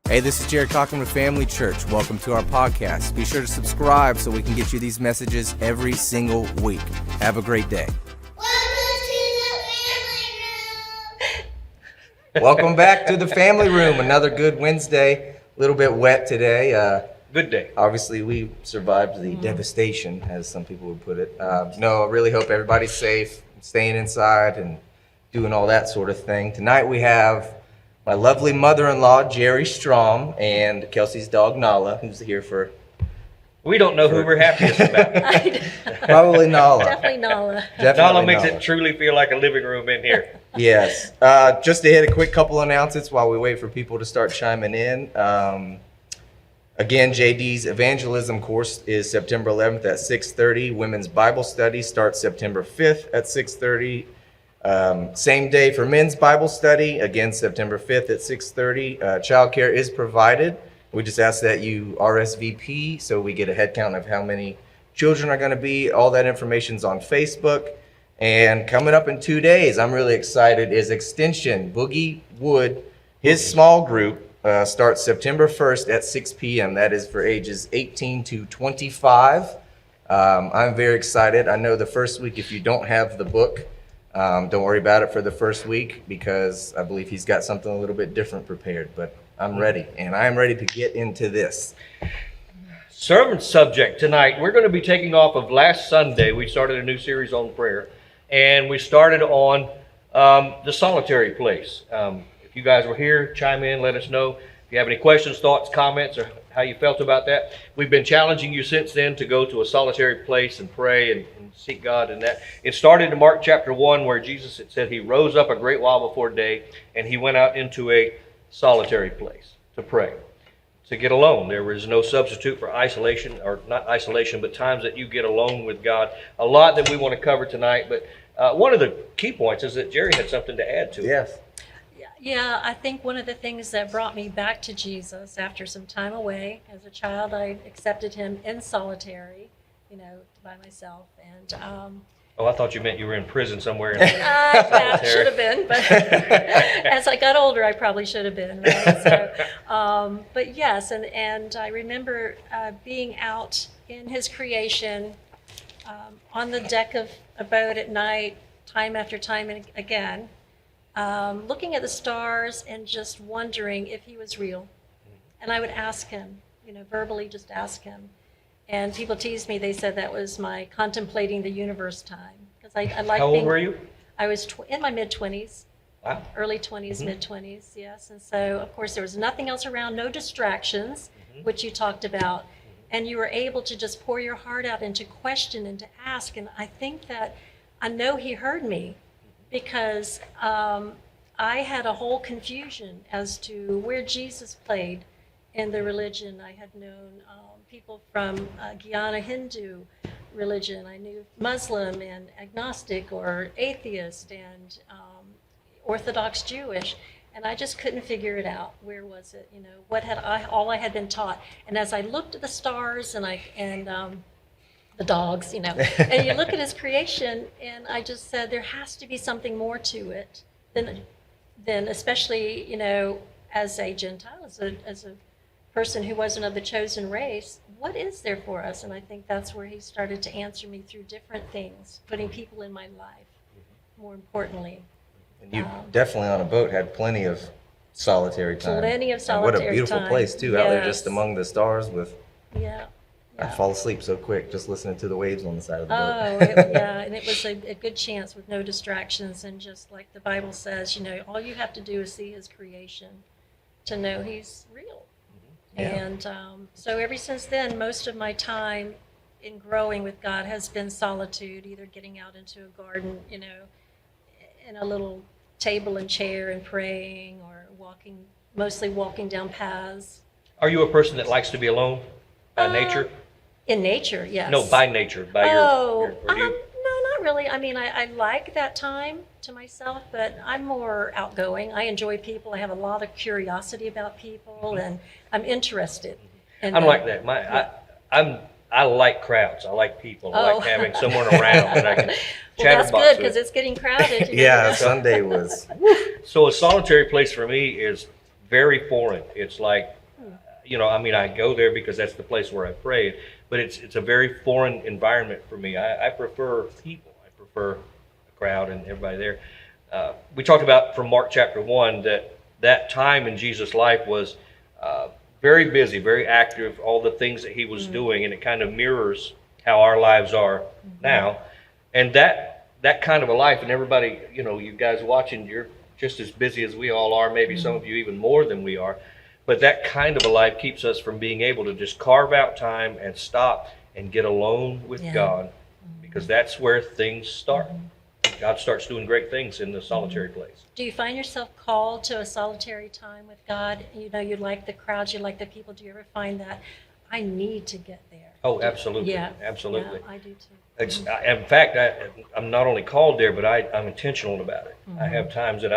Hey, this is Jared Cochran with Family Church. Welcome to our podcast. Be sure to subscribe so we can get you these messages every single week. Have a great day. Welcome back to the family room. Another good Wednesday. A little bit wet today. Good day. Obviously, we survived the devastation, as some people would put it. No, I really hope everybody's safe, staying inside, and doing all that sort of thing. Tonight we have my lovely mother-in-law, Jerry Strom, and Kelsey's dog, Nala, who's here for... We don't know who we're happiest about. Probably Nala. Definitely Nala. Nala makes it truly feel like a living room in here. Yes. Just to hit a quick couple announcements while we wait for people to start chiming in. Again, JD's evangelism course is September 11th at 6:30. Women's Bible study starts September 5th at 6:30. Same day for men's Bible study, again September 5th at 6:30. Childcare is provided. We just ask that you RSVP so we get a head count of how many children are going to be. All that information's on Facebook. And coming up in 2 days, I'm really excited, is Extension. Boogie Wood, his small group, starts September 1st at 6 p.m. That is for ages 18 to 25. I'm very excited. I know the first week, if you don't have the book, don't worry about it for the first week, because I believe he's got something a little bit different prepared. But I'm ready, and I am ready to get into this. Sermon subject tonight, we're going to be taking off of last Sunday. We started a new series on prayer, and we started on the solitary place. If you guys were here, chime in, let us know. If you have any questions, thoughts, comments, or how you felt about that. We've been challenging you since then to go to a solitary place and pray and seek God in that. It started in Mark chapter 1 where Jesus, it said he rose up a great while before day and he went out into a solitary place to pray, to get alone. There was no substitute for isolation, or not isolation, but times that you get alone with God. A lot that we want to cover tonight, but one of the key points is that Jerry had something to add to it. Yes. Yeah, I think one of the things that brought me back to Jesus after some time away, as a child, I accepted him in solitary, by myself. And Oh, I thought you meant you were in prison somewhere. I should have been, but as I got older, I probably should have been. Right? So, but yes, and I remember being out in his creation, on the deck of a boat at night, time after time and again, looking at the stars and just wondering if he was real. And I would ask him, verbally just ask him. And people teased me. They said that was my contemplating the universe time. Because I like. How old were you? I was in my mid-20s. Wow. Early 20s, mid-20s, yes. And so, of course, there was nothing else around, no distractions, which you talked about. And you were able to just pour your heart out and to question and to ask. And I think that, I know he heard me, because I had a whole confusion as to where Jesus played in the religion. I had known people from Guyana Hindu religion. I knew Muslim and agnostic or atheist and Orthodox Jewish, and I just couldn't figure it out. Where was it? What had all I had been taught? And as I looked at the stars and the dogs, and you look at his creation, and I just said there has to be something more to it than especially as a Gentile, as a person who wasn't of the chosen race. What is there for us? And I think that's where he started to answer me through different things, putting people in my life, more importantly. And you definitely on a boat had plenty of solitary time. Plenty of solitary time. And what a beautiful place too, out there just among the stars with... Yeah. I fall asleep so quick just listening to the waves on the side of the boat. And it was a good chance with no distractions, and just like the Bible says, all you have to do is see his creation to know he's real. Yeah. And so ever since then, most of my time in growing with God has been solitude, either getting out into a garden, in a little table and chair and praying, or mostly walking down paths. Are you a person that likes to be alone by nature? In nature, yes. No, by nature, by no, not really. I mean, I like that time to myself, but I'm more outgoing. I enjoy people. I have a lot of curiosity about people, and I'm interested. I'm like that. I like crowds. I like people. I like having someone around that I can chatterbox that's good, because it's getting crowded. Sunday was... So a solitary place for me is very foreign. It's like I mean, I go there because that's the place where I pray, but it's a very foreign environment for me. I prefer people. I prefer a crowd and everybody there. We talked about from Mark chapter 1 that time in Jesus' life was very busy, very active, all the things that he was doing, and it kind of mirrors how our lives are now. And that kind of a life, and everybody, you guys watching, you're just as busy as we all are, maybe some of you even more than we are. But that kind of a life keeps us from being able to just carve out time and stop and get alone with God, because that's where things start. God starts doing great things in the solitary place. Do you find yourself called to a solitary time with God? You like the crowds, you like the people. Do you ever find that I need to get there? Oh, absolutely. Yeah, Absolutely. Yeah, I do too. In fact, I'm not only called there, but I'm intentional about it. I have times that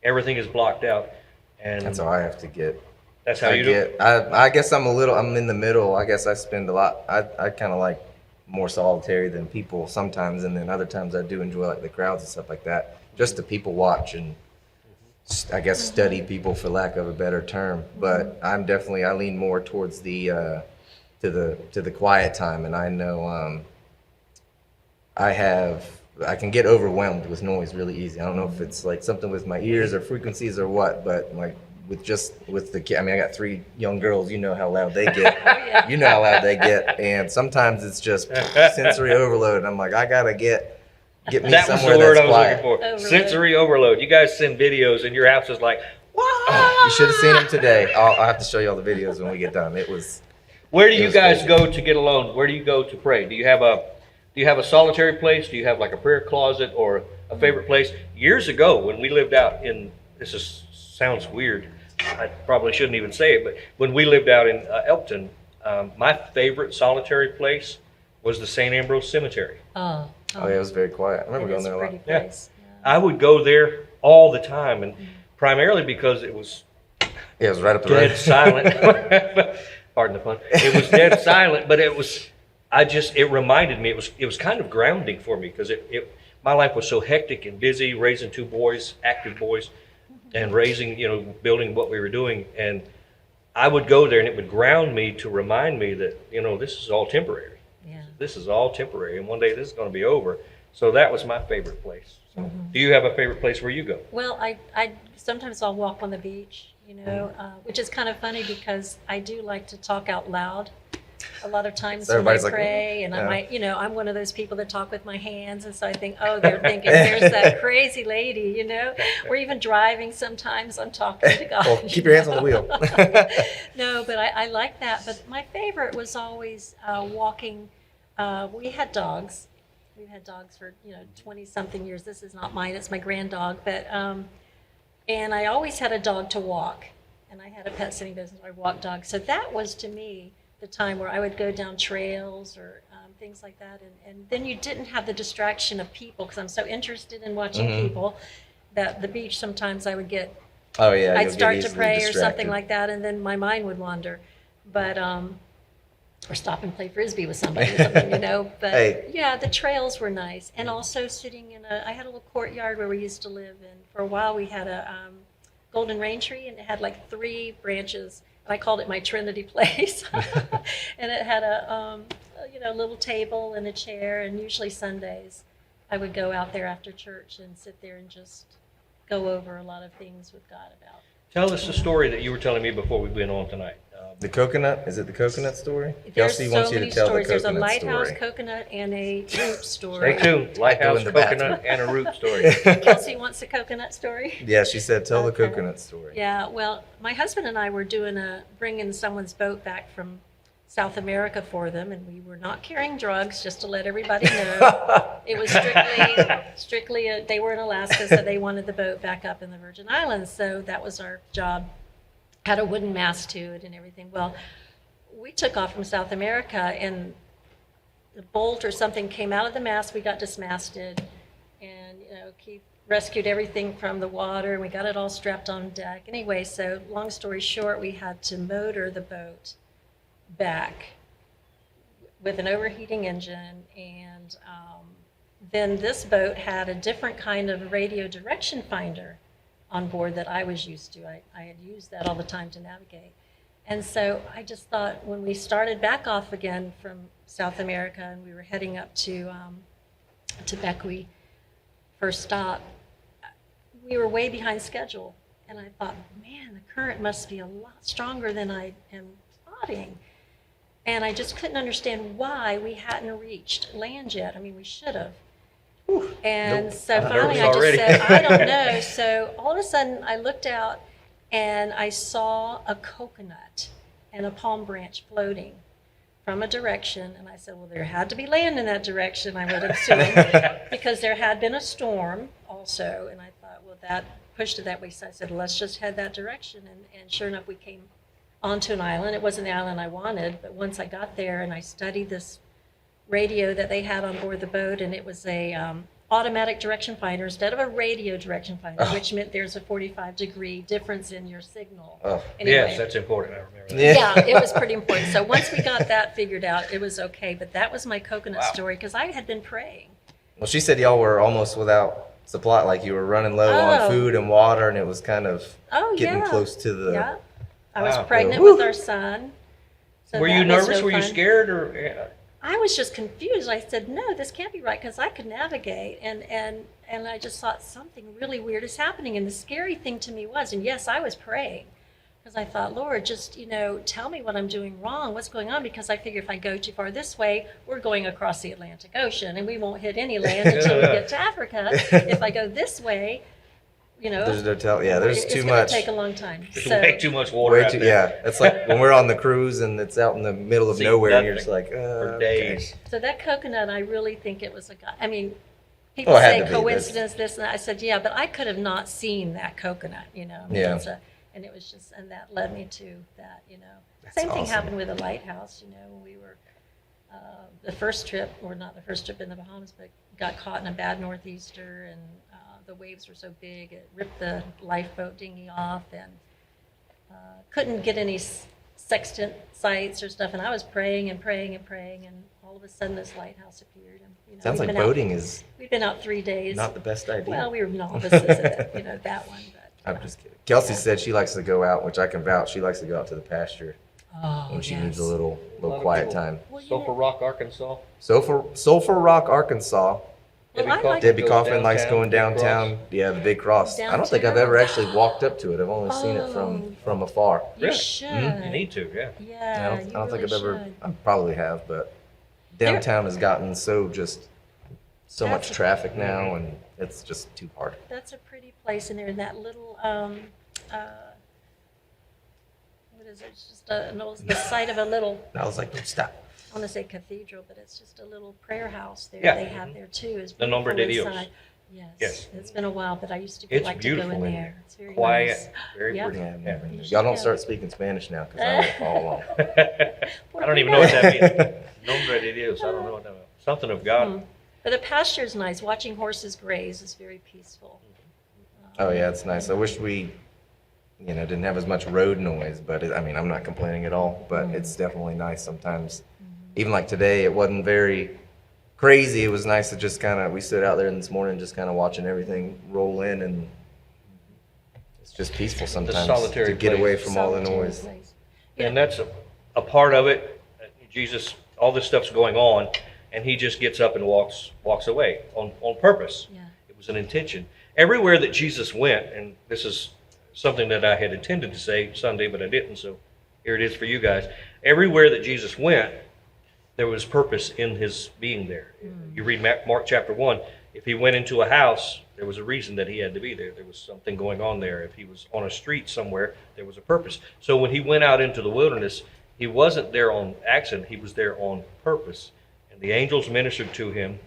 everything is blocked out. And That's how I have to get. that's how you do it? I guess I'm in the middle. I guess I spend a lot. I kind of like more solitary than people sometimes, and then other times I do enjoy like the crowds and stuff like that. Just to people watch and I guess study people, for lack of a better term. But I lean more towards the to the quiet time, and I know I can get overwhelmed with noise really easy. I don't know if it's like something with my ears or frequencies or what, but like I got 3 young girls, you know how loud they get. You know how loud they get. And sometimes it's just sensory overload. And I'm like, I gotta get me That was somewhere the word that's I was quiet. looking for. Overload. Sensory overload. You guys send videos and your house is like, You should have seen them today. I'll have to show you all the videos when we get done. where do you was guys crazy. go to get alone? Where do you go to pray? Do you have a solitary place? Do you have like a prayer closet or a favorite place? Years ago, when we lived out in, sounds weird, I probably shouldn't even say it, but when we lived out in Elkton, my favorite solitary place was the St. Ambrose Cemetery. Oh, Oh yeah, it was very quiet. I remember going it's there a a lot. pretty Yeah. place. I would go there all the time, and primarily because it was Yeah, it was right up the dead road. silent. Pardon the pun. It was dead silent, but it reminded me, it was kind of grounding for me, because my life was so hectic and busy, raising 2 boys, active boys, and raising, building what we were doing. And I would go there and it would ground me to remind me that, this is all temporary. Yeah. This is all temporary, and one day this is going to be over. So that was my favorite place. So, do you have a favorite place where you go? Well, I sometimes I'll walk on the beach, which is kind of funny because I do like to talk out loud. A lot of times So when I everybody's like, pray, and yeah. I might, I'm one of those people that talk with my hands, and so I think, oh, they're thinking, there's that crazy lady, Or even driving, sometimes I'm talking to God. Well, keep your hands on the wheel. No, but I like that. But my favorite was always walking. We had dogs. We've had dogs for 20-something years. This is not mine; it's my grand dog. But and I always had a dog to walk, and I had a pet sitting business. I walked dogs, so that was to me the time where I would go down trails or things like that. And then you didn't have the distraction of people, because I'm so interested in watching people that the beach, sometimes I would get, Oh yeah, I'd you'll start get to easily pray or distracted. something like that, and then my mind would wander. But, or stop and play Frisbee with somebody or something, But Hey. yeah, the trails were nice. And also sitting I had a little courtyard where we used to live. And for a while we had a golden rain tree, and it had like 3 branches. I called it my Trinity place. And it had a little table and a chair, and usually Sundays I would go out there after church and sit there and just go over a lot of things with God about. Tell us the story that you were telling me before we went on tonight. The coconut? Is it the coconut story? There's Kelsey so wants you many to tell stories. the There's a coconut lighthouse story. coconut and a root story. Stay tuned. Lighthouse, in the coconut, bathroom. and a root story. Kelsey wants a coconut story. Yeah, she said tell the Okay. coconut story. Yeah, well, my husband and I were bringing someone's boat back from South America for them, and we were not carrying drugs, just to let everybody know. It was strictly, they were in Alaska, so they wanted the boat back up in the Virgin Islands, so that was our job. Had a wooden mast to it and everything. Well, we took off from South America, and the bolt or something came out of the mast. We got dismasted, and Keith rescued everything from the water, and we got it all strapped on deck. Anyway, so long story short, we had to motor the boat back with an overheating engine, and then this boat had a different kind of radio direction finder on board that I was used to. I had used that all the time to navigate. And so I just thought when we started back off again from South America and we were heading up to Bequia, first stop, we were way behind schedule. And I thought, man, the current must be a lot stronger than I am plotting. And I just couldn't understand why we hadn't reached land yet. I mean, we should have. And Nope. so I'm finally nervous I just already. said, I don't know. So all of a sudden I looked out and I saw a coconut and a palm branch floating from a direction. And I said, well, there had to be land in that direction, I would assume, because there had been a storm also. And I thought, well, that pushed it that way. So I said, let's just head that direction. And sure enough, we came onto an island. It wasn't the island I wanted, but once I got there and I studied this radio that they had on board the boat, and it was a automatic direction finder instead of a radio direction finder, which meant there's a 45-degree difference in your signal. Oh. Yes, that's important. I remember that. Yeah. Yeah, it was pretty important. So once we got that figured out, it was okay. But that was my coconut Wow. story because I had been praying. Well, she said y'all were almost without supply, like you were running low on Oh. food and water, and it was kind of Oh, getting yeah. close to the. Yeah. I was Wow. pregnant Woo. with our son. So Were that you was nervous? no Were you fun. scared? Or I was just confused. I said, no, this can't be right because I could navigate. And I just thought something really weird is happening. And the scary thing to me was, and yes, I was praying because I thought, Lord, just, tell me what I'm doing wrong. What's going on? Because I figure if I go too far this way, we're going across the Atlantic Ocean and we won't hit any land until we get to Africa. If I go this way, There's no tell. Yeah, there's it's too gonna much. take a long time. there's So, way too much water Way out too, there. yeah, it's like when we're on the cruise and it's out in the middle of See nowhere, and you're nothing just like, for okay. days. so that coconut, I really think it was a guy. I mean, people Well, it had say to be. coincidence, this and that. I said, yeah, but I could have not seen that coconut, I mean, Yeah. and it was just, and that led me to that, That's Same thing awesome. happened with the lighthouse, when we were, the first trip, or not the first trip in the Bahamas, but got caught in a bad northeaster and the waves were so big, it ripped the lifeboat dinghy off and couldn't get any sextant sites or stuff. And I was praying and praying and praying, and all of a sudden this lighthouse appeared. And, Sounds we've like been out- boating is We've been out 3 days. not the best idea. Well, we were novices at it, that one. But, I'm just kidding. Kelsey said she likes to go out, which I can vouch. She likes to go out to the pasture oh, when she yes. needs a little lot of quiet people- time. Well, you Sulphur know- Rock, Arkansas. Sulphur Rock, Arkansas. Well, Debbie I like- Coffin Debbie goes Coffin likes downtown, going Big Cross. downtown. Yeah, the big cross. I don't think I've ever actually walked up to it. I've only seen it from afar. You Really? should. You need to, yeah. Yeah, I don't think I've really ever. should. I probably have, but downtown has gotten so That's much a- traffic now, and it's just too hard. That's a pretty place in there, in that little, what is it? It's just the site of a little, And I was like, stop. I want to say cathedral, but it's just a little prayer house there Yeah. they have there too. It's The Nombre de beautiful Dios. inside. Yes. Yes. It's been a while, but I used to It's like to go beautiful in in there. It's very Quiet, nice. very Yeah. pretty. Yeah, I've never been there. You Y'all don't should. start speaking Spanish now, because I won't follow along. I don't even know what that means. Nombre de Dios. I don't know what that means. Something of God. Hmm. But the pasture is nice. Watching horses graze is very peaceful. Oh yeah, it's nice. I wish we, didn't have as much road noise, but I'm not complaining at all. But it's definitely nice sometimes. Even like today, it wasn't very crazy. It was nice to just we stood out there this morning, just kind of watching everything roll in, and it's just peaceful sometimes solitary to get place. away from all the Solitary noise. place. And that's a part of it. Jesus, all this stuff's going on, and he just gets up and walks away on purpose. Yeah. It was an intention. Everywhere that Jesus went, and this is something that I had intended to say Sunday, but I didn't, so here it is for you guys. Everywhere that Jesus went, there was purpose in his being there. You read Mark chapter 1, if he went into a house, there was a reason that he had to be there. There was something going on there. If he was on a street somewhere, there was a purpose. So when he went out into the wilderness, he wasn't there on accident. He was there on purpose. And the angels ministered to him.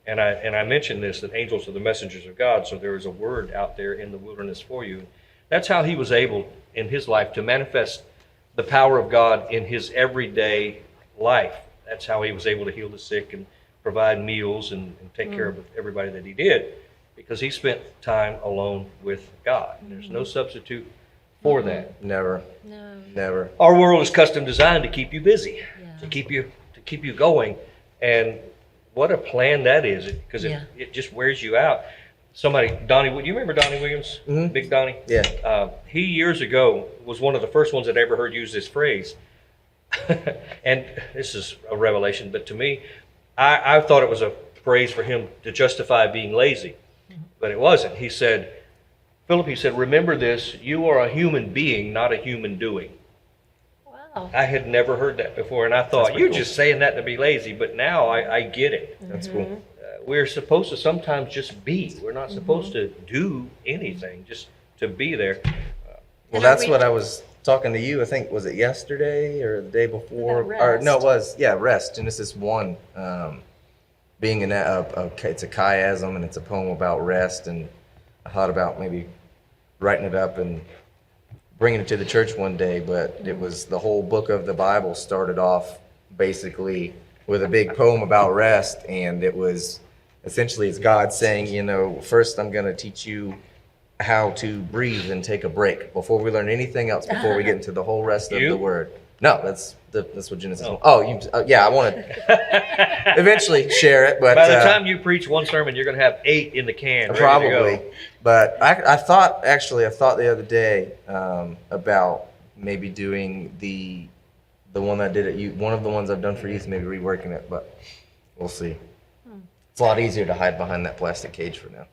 And I mentioned this, that angels are the messengers of God. So there is a word out there in the wilderness for you. That's how he was able in his life to manifest the power of God in his everyday life. That's how he was able to heal the sick and provide meals and take care of everybody that he did, because he spent time alone with God. There's no substitute for that. Never, No. never. Our world is custom designed to keep you busy, Yeah. to keep you going, and what a plan that is, because Yeah. it just wears you out. Donnie, you remember Donnie Williams? Mhm. Big Donnie? Yeah. He years ago was one of the first ones that I ever heard use this phrase. And this is a revelation, but to me, I thought it was a phrase for him to justify being lazy, but it wasn't. He said, Philip, he said, remember this, you are a human being, not a human doing. Wow. I had never heard that before, and I thought, pretty you're cool. just saying that to be lazy, but now I get it. That's cool. We're supposed to sometimes just be. We're not supposed to do anything, just to be there. Well, And that's are we- what I was talking to you. I think, was it yesterday or the day before? About Or no, it rest. was, yeah, rest. Genesis 1, being it's a chiasm, and it's a poem about rest. And I thought about maybe writing it up and bringing it to the church one day, but it was the whole book of the Bible started off basically with a big poem about rest, and it was essentially it's God saying, first I'm going to teach you how to breathe and take a break before we learn anything else, before we get into the whole rest of You? the word. No, that's what Genesis. Oh. Yeah, I want to eventually share it, but By the time you preach one sermon, you're going to have 8 in the can. ready to probably. go. But I thought the other day about maybe doing the one I did at youth, one of the ones I've done for youth, maybe reworking it, but we'll see. It's a lot easier to hide behind that plastic cage for now.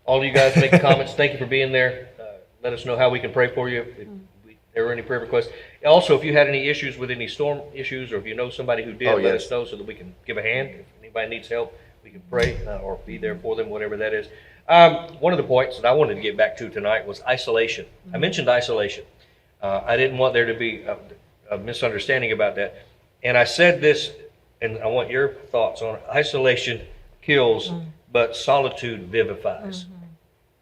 All you guys making comments, thank you for being there. Let us know how we can pray for you. If there are any prayer requests. Also, if you had any issues with any storm issues, or if you know somebody who did, Oh, let yes. us know so that we can give a hand. If anybody needs help, we can pray or be there for them, whatever that is. One of the points that I wanted to get back to tonight was isolation. I mentioned isolation. I didn't want there to be a misunderstanding about that. And I said this, and I want your thoughts on it. Isolation kills, but solitude vivifies.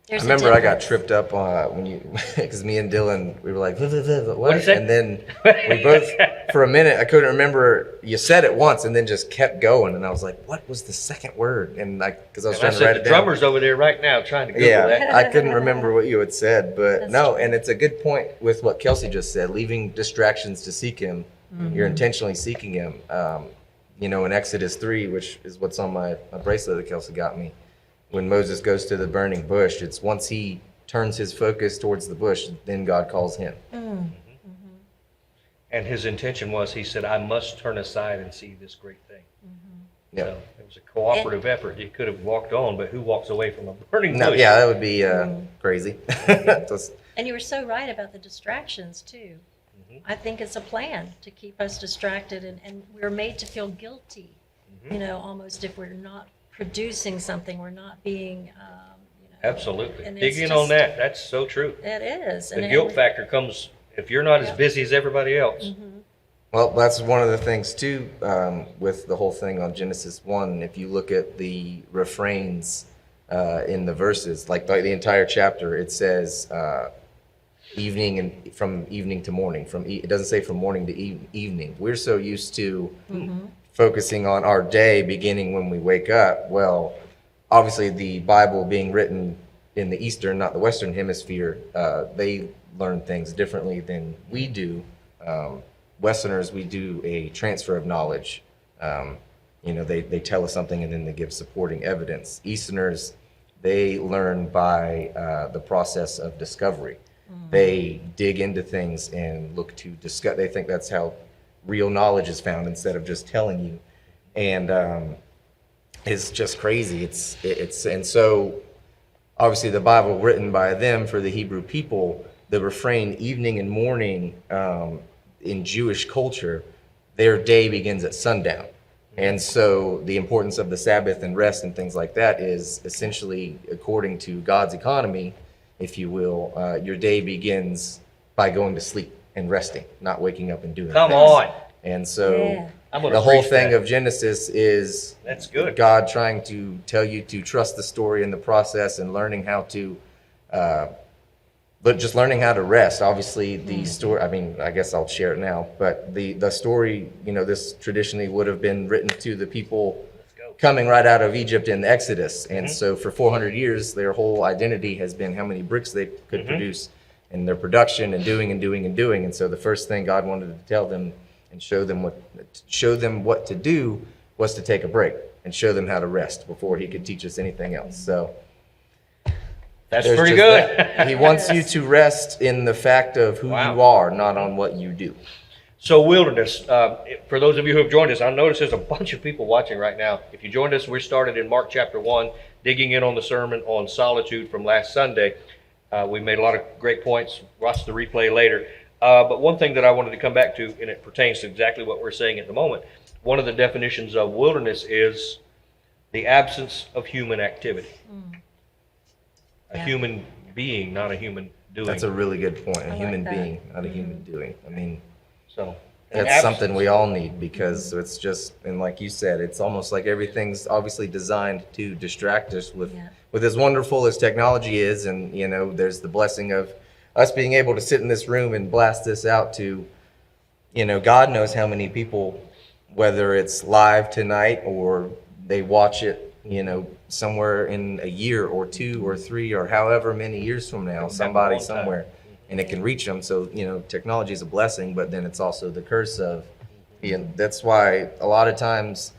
There's I a remember I got difference. tripped up when because me and Dylan, we were like, what? What'd you say? And then we both, for a minute, I couldn't remember. You said it once and then just kept going. And I was like, what was the second word? And because I was And I trying to write said it the down. drummer's over there right now trying to Google Yeah, that. I couldn't remember what you had said, but That's no, true. and it's a good point with what Kelsey just said, leaving distractions to seek him. You're intentionally seeking him. In Exodus 3, which is what's on my bracelet that Kelsey got me, when Moses goes to the burning bush, it's once he turns his focus towards the bush, then God calls him. And his intention was, he said, I must turn aside and see this great thing. Yeah. So it was a cooperative effort. He could have walked on, but who walks away from a burning No, bush? yeah, that would be crazy. Just- And you were so right about the distractions too. I think it's a plan to keep us distracted, and we're made to feel guilty, almost if we're not producing something, we're not being, Absolutely. And Dig it's in on just- that. That's so true. It is. The guilt factor comes if you're not as Yeah. busy as everybody else. Well, that's one of the things too with the whole thing on Genesis 1. If you look at the refrains in the verses, like the entire chapter, it says evening and from evening to morning. It doesn't say from morning to evening. We're so used to focusing on our day beginning when we wake up. Well, obviously the Bible being written in the Eastern, not the Western hemisphere, they learn things differently than we do. Westerners, we do a transfer of knowledge. They tell us something and then they give supporting evidence. Easterners, they learn by the process of discovery. They dig into things and look to discuss. They think that's how real knowledge is found instead of just telling you. And it's just crazy. And so obviously the Bible written by them for the Hebrew people, the refrain evening and morning in Jewish culture, their day begins at sundown. And so the importance of the Sabbath and rest and things like that is essentially, according to God's economy, if you will, your day begins by going to sleep and resting, not waking up and doing Come things. on. And so Yeah. I'm gonna the whole preach thing that. of Genesis is That's good. God trying to tell you to trust the story and the process and learning how to, but just learning how to rest. Obviously, the story, I guess I'll share it now, but the story, this traditionally would have been written to the people go. coming right out of Egypt in the Exodus. And so for 400 years, their whole identity has been how many bricks they could produce in their production and doing and doing and doing. And so the first thing God wanted to tell them and show them what to do was to take a break and show them how to rest before he could teach us anything else. So That's There's pretty just good. that. He wants you to rest in the fact of who Wow. you are, not on what you do. So wilderness, for those of you who have joined us, I notice there's a bunch of people watching right now. If you joined us, we started in Mark chapter 1, digging in on the sermon on solitude from last Sunday. We made a lot of great points. Watch the replay later. But one thing that I wanted to come back to, and it pertains to exactly what we're saying at the moment, one of the definitions of wilderness is the absence of human activity. A Yeah. human being, not a human doing. That's a really good point. A I human like that. being, not a human doing. I mean, So an that's something we all need because it's just, and like you said, it's almost like everything's obviously designed to distract us Yeah. with as wonderful as technology is. And, there's the blessing of us being able to sit in this room and blast this out to, God knows how many people, whether it's live tonight or they watch it, somewhere in a year or 2 or 3 or however many years from now, Back a somebody long time. somewhere, and it can reach them. So, technology is a blessing, but then it's also the curse of, that's why a lot of times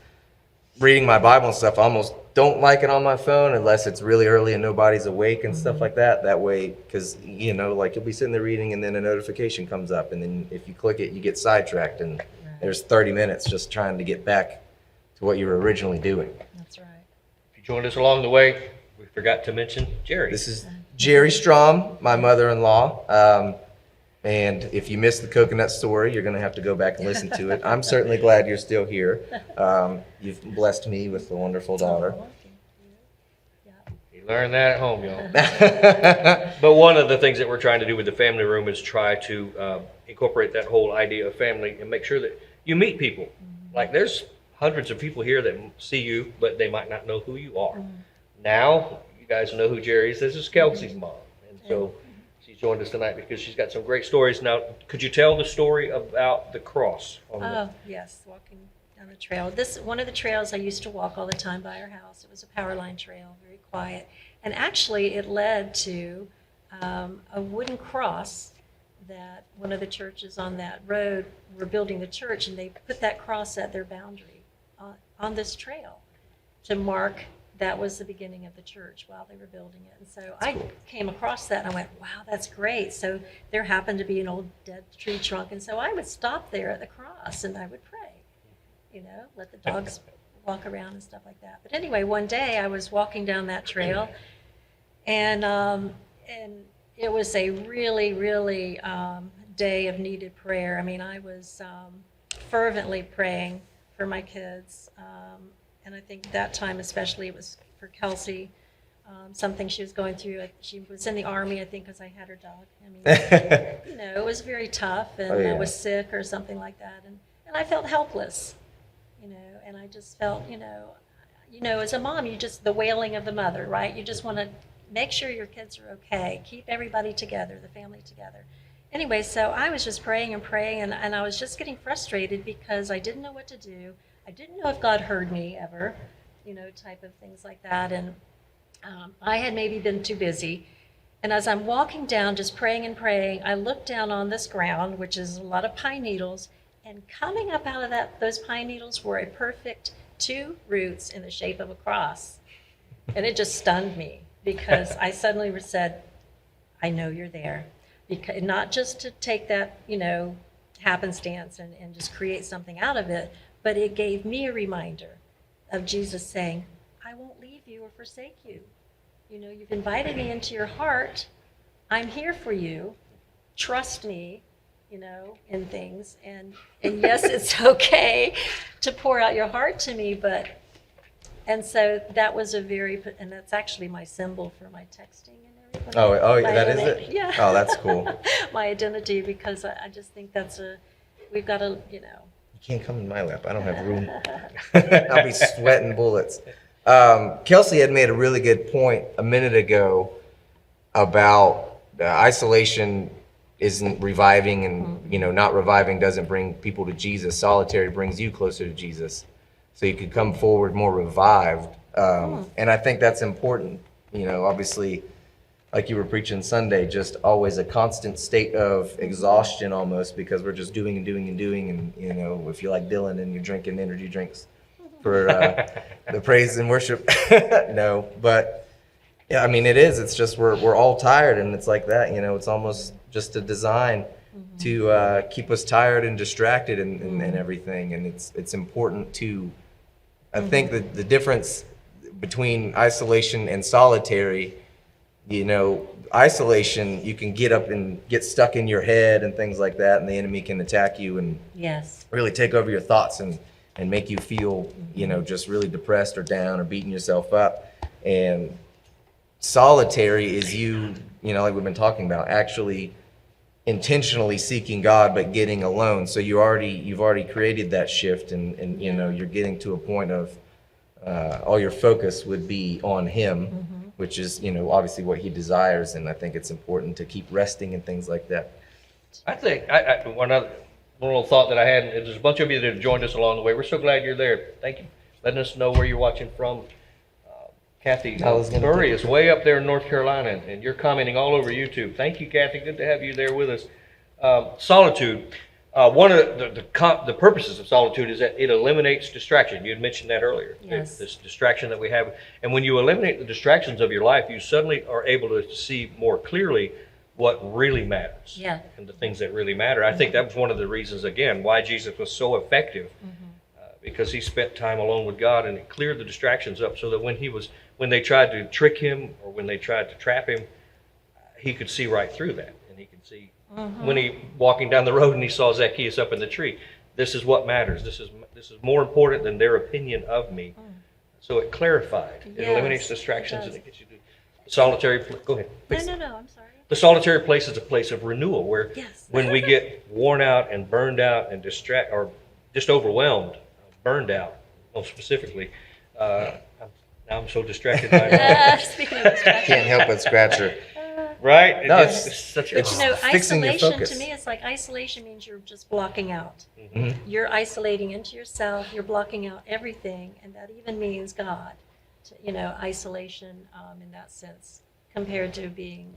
reading my Bible and stuff, I almost don't like it on my phone unless it's really early and nobody's awake and stuff like that. That way, because, like you'll be sitting there reading and then a notification comes up, and then if you click it, you get sidetracked, and there's 30 minutes just trying to get back to what you were originally doing. That's right. If you joined us along the way, we forgot to mention Jerry. This is Jerry Strom, my mother-in-law. And if you missed the coconut story, you're going to have to go back and listen to it. I'm certainly glad you're still here. You've blessed me with a wonderful daughter. Oh, thank you. Yeah. You learned that at home, y'all. But one of the things that we're trying to do with the family room is try to incorporate that whole idea of family and make sure that you meet people. Like there's hundreds of people here that see you, but they might not know who you are. Now, you guys know who Jerry is. This is Kelsey's mom. And so she's joined us tonight because she's got some great stories. Now, could you tell the story about the cross? Oh, yes, walking down the trail. One of the trails I used to walk all the time by our house. It was a power line trail, very quiet. And actually, it led to a wooden cross that one of the churches on that road were building the church, and they put that cross at their boundary on this trail to mark that was the beginning of the church while they were building it. And so I came across that and I went, wow, that's great. So there happened to be an old dead tree trunk. And so I would stop there at the cross and I would pray, let the dogs walk around and stuff like that. But anyway, one day I was walking down that trail and it was a really, really day of needed prayer. I mean, I was fervently praying for my kids. And I think that time especially it was for Kelsey, something she was going through. She was in the Army, I think, because I had her dog. I mean, it was very tough, and Oh, yeah. I was sick or something like that. And I felt helpless, and I just felt, as a mom, the wailing of the mother, right? You just want to make sure your kids are okay, keep everybody together, the family together. Anyway, so I was just praying and praying, and I was just getting frustrated because I didn't know what to do. I didn't know if God heard me ever, type of things like that. And I had maybe been too busy. And as I'm walking down, just praying and praying, I looked down on this ground, which is a lot of pine needles. And coming up out of those pine needles were a perfect 2 roots in the shape of a cross. And it just stunned me because I suddenly said, I know you're there. Because, not just to take that, happenstance and just create something out of it, but it gave me a reminder of Jesus saying, I won't leave you or forsake you. You've invited me into your heart. I'm here for you. Trust me, in things. And yes, it's okay to pour out your heart to me, and so that was and that's actually my symbol for my texting and everything. Oh, My that is identity. it? Yeah. Oh, that's cool. My identity, because I just think we've got to, You can't come in my lap. I don't have room. I'll be sweating bullets. Kelsey had made a really good point a minute ago about isolation isn't reviving, and not reviving doesn't bring people to Jesus. Solitary brings you closer to Jesus, so you could come forward more revived. And I think that's important. Obviously, like you were preaching Sunday, just always a constant state of exhaustion almost, because we're just doing and doing and doing. And, if you like Dylan and you're drinking energy drinks for the praise and worship, no. But Yeah, I mean, it is. It's just we're all tired, and it's like that. It's almost just a design to keep us tired and distracted and everything. And it's important to. I think that the difference between isolation and solitary, isolation, you can get up and get stuck in your head and things like that, and the enemy can attack you and Yes. really take over your thoughts and make you feel, just really depressed or down or beating yourself up. And solitary is you, like we've been talking about, actually intentionally seeking God but getting alone. So you've already created that shift, and you're getting to a point of all your focus would be on Him, which is obviously what He desires. And I think it's important to keep resting and things like that. I think one little thought that I had, and there's a bunch of you that have joined us along the way. We're so glad you're there. Thank you. Letting us know where you're watching from. Kathy I was gonna Burry take is way up there in North Carolina, and you're commenting all over YouTube. Thank you, Kathy. Good to have you there with us. Solitude. One of the purposes of solitude is that it eliminates distraction. You had mentioned that earlier. Yes. This distraction that we have. And when you eliminate the distractions of your life, you suddenly are able to see more clearly what really matters. Yeah. And the things that really matter. I think that was one of the reasons, again, why Jesus was so effective. Because he spent time alone with God, and it cleared the distractions up so that when they tried to trick him or when they tried to trap him, he could see right through that. And he could see when he walking down the road and he saw Zacchaeus up in the tree. This is what matters. This is more important than their opinion of me. So it clarified. It Yes, eliminates it distractions, does. and it gets you to solitary. Go ahead. No, I'm sorry. The solitary place is a place of renewal where Yes. when we get worn out and burned out and or just overwhelmed, burned out, most specifically. Now I'm so distracted by it. Speaking of distraction. Can't help but scratch her. Right? No, It's such a... it's- fixing your Isolation focus. to me, it's like isolation means you're just blocking out. Mhm. You're isolating into yourself. You're blocking out everything, and that even means God. Isolation in that sense, compared to being,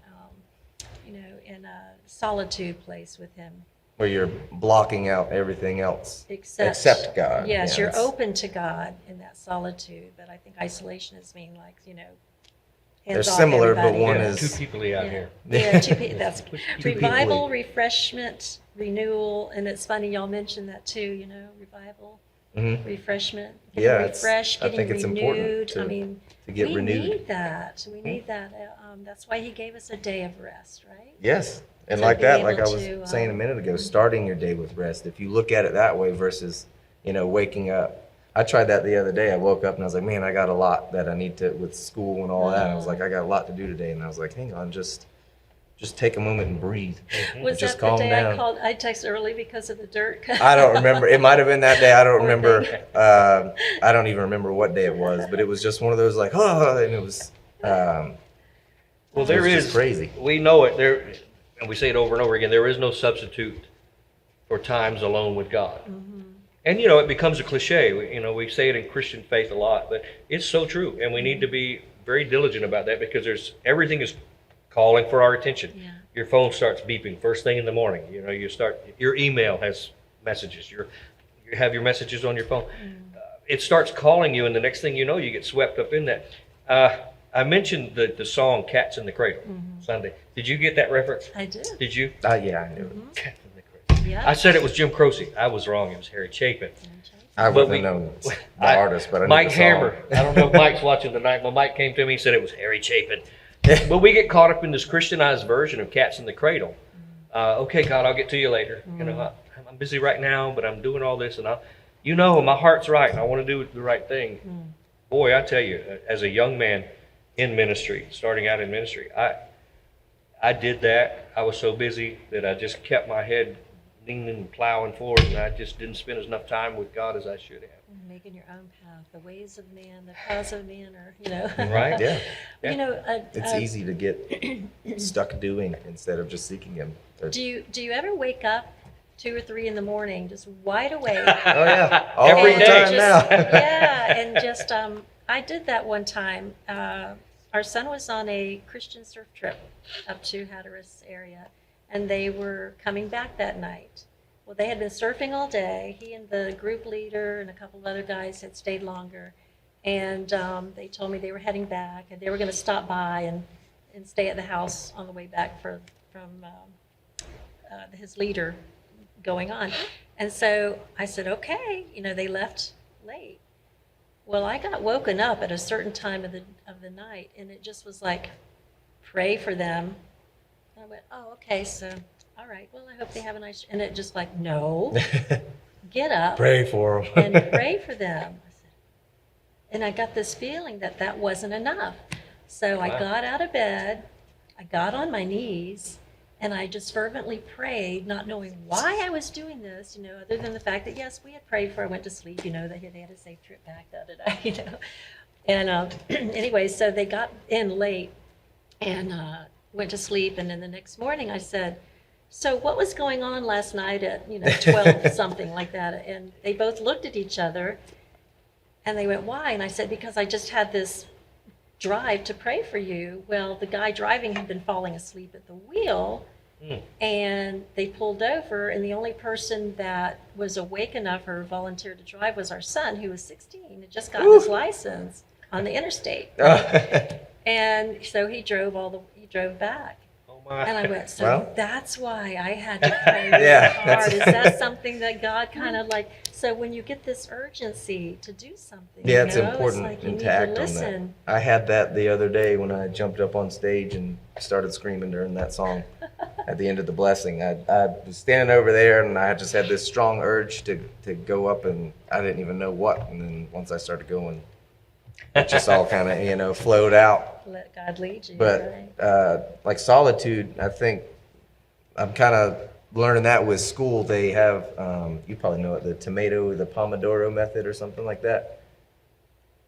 in a solitude place with Him. Where you're blocking out everything else Except God. Yes, Yeah, you're it's- open to God in that solitude, but I think isolation is mean like, They're hands off similar, but everybody. one Yeah, is- two people out Yeah. here. Yeah, that's Two revival, people. refreshment, renewal, and it's funny y'all mentioned that too. Revival, Mhm. refreshment, Yeah, getting it's- refreshed, I getting think it's important renewed. to- I mean, to get we renewed. need that. We need that. That's why He gave us a day of rest, right? Yes. And To like be that, like I able was to, saying a minute ago, starting your day with rest. If you look at it that way versus, waking up. I tried that the other day. I woke up and I was like, man, I got a lot that I need to, with school and all that. I was like, I got a lot to do today. And I was like, hang on, just take a moment and breathe. Was Just that the calm day down. I texted early because of the dirt? I don't remember. It might have been that day. I don't Poor remember. thing. I don't even remember what day it was, but it was just one of those like, oh, and it was. Well, it there was is... just crazy. We know it. And we say it over and over again, there is no substitute for times alone with God. And, it becomes a cliche. We say it in Christian faith a lot, but it's so true. And we need to be very diligent about that because everything is calling for our attention. Yeah. Your phone starts beeping first thing in the morning. Your email has messages. You have your messages on your phone. It starts calling you, and the next thing you know, you get swept up in that. I mentioned the song "Cats in the Cradle" Sunday. Did you get that reference? I did. Did you? Yeah, I knew it. Cats in the Cradle. Yeah. I said it was Jim Croce. I was wrong. It was Harry Chapin. I But wouldn't we- have known the artist, but I knew Mike the song. Hammer. I don't know if Mike's watching tonight, but Mike came to me and said it was Harry Chapin. But we get caught up in this Christianized version of Cats in the Cradle. Okay, God, I'll get to you later. I'm busy right now, but I'm doing all this, and my heart's right, and I want to do the right thing. Boy, I tell you, as a young man in ministry, starting out in ministry, I did that. I was so busy that I just kept my head leaning and plowing forward, and I just didn't spend enough time with God as I should have. Making your own path. The ways of man, the paths of man are, Right? Yeah, It's easy to get stuck doing instead of just seeking Him. Do you ever wake up 2 or 3 in the morning, just wide awake? Oh yeah, all Every the day. time now. Yeah, and just I did that one time. Our son was on a Christian surf trip up to Hatteras area, and they were coming back that night. Well, they had been surfing all day. He and the group leader and a couple of other guys had stayed longer. And they told me they were heading back, and they were going to stop by and stay at the house on the way back from his leader going on. And so I said, okay, they left late. Well, I got woken up at a certain time of the night, and it just was like, pray for them. And I went, oh, okay, so, all right, well, I hope they have a nice, and it just like, no, get up Pray for them. and pray for them. I said, and I got this feeling that wasn't enough. So I Wow. got out of bed, I got on my knees, and I just fervently prayed, not knowing why I was doing this, other than the fact that, yes, we had prayed before I went to sleep, that they had a safe trip back, da-da-da. And anyway, so they got in late and went to sleep. And then the next morning I said, so what was going on last night at, 12, something like that? And they both looked at each other and they went, why? And I said, because I just had this drive to pray for you. Well, the guy driving had been falling asleep at the wheel, and they pulled over, and the only person that was awake enough or volunteered to drive was our son, who was 16, had just gotten his license on the interstate. And so he drove back. Oh my. And I went, so Well. that's why I had to pray really Yeah, hard. Is that something that God kind of like, so when you get this urgency to do something, Yeah, it's it's important like you and need to act to on that. listen. I had that the other day when I jumped up on stage and started screaming during that song at the end of the blessing. I was standing over there and I just had this strong urge to go up, and I didn't even know what. And then once I started going, it just all kind of, flowed out. Let God lead you. But right? like solitude, I think I'm kind of learning that with school. They have, you probably know it, the Pomodoro method or something like that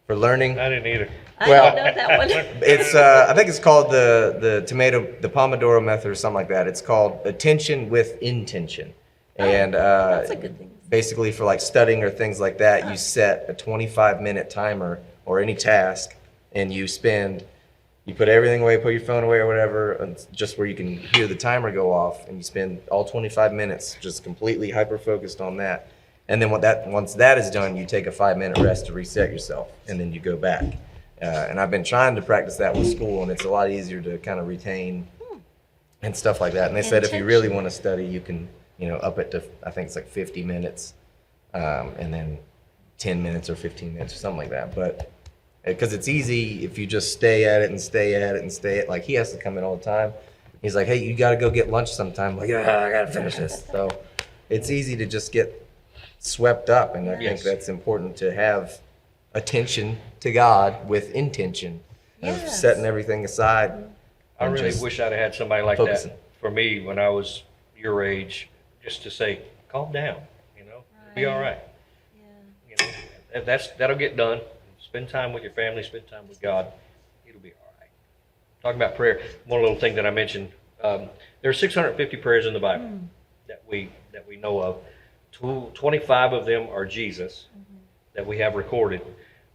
for learning. I didn't either. I well, don't know that one. It's I think it's called the Pomodoro method or something like that. It's called attention with intention. And That's a good thing. basically for like studying or things like that, you set a 25-minute timer or any task, and you put everything away, put your phone away or whatever, and just where you can hear the timer go off, and you spend all 25 minutes just completely hyper-focused on that. And then once that is done, you take a 5-minute rest to reset yourself, and then you go back. And I've been trying to practice that with school, and it's a lot easier to kind of retain and stuff like that. And they said if you really want to study, you can, up it to, I think it's like 50 minutes, and then 10 minutes or 15 minutes or something like that. But because it's easy if you just stay at it and stay at it and stay at, like he has to come in all the time. He's like, hey, you got to go get lunch sometime. I'm like, I got to finish this. So it's easy to just get swept up. And I think Yes. that's important to have attention to God with intention of Yes. setting everything aside. I and really just wish I'd have had somebody like focusing. that for me when I was your age, just to say, calm down, it'll be all right. Yeah. That'll get done. Spend time with your family, spend time with God. It'll be all right. Talking about prayer, one little thing that I mentioned, there are 650 prayers in the Bible that we know of. 25 of them are Jesus that we have recorded.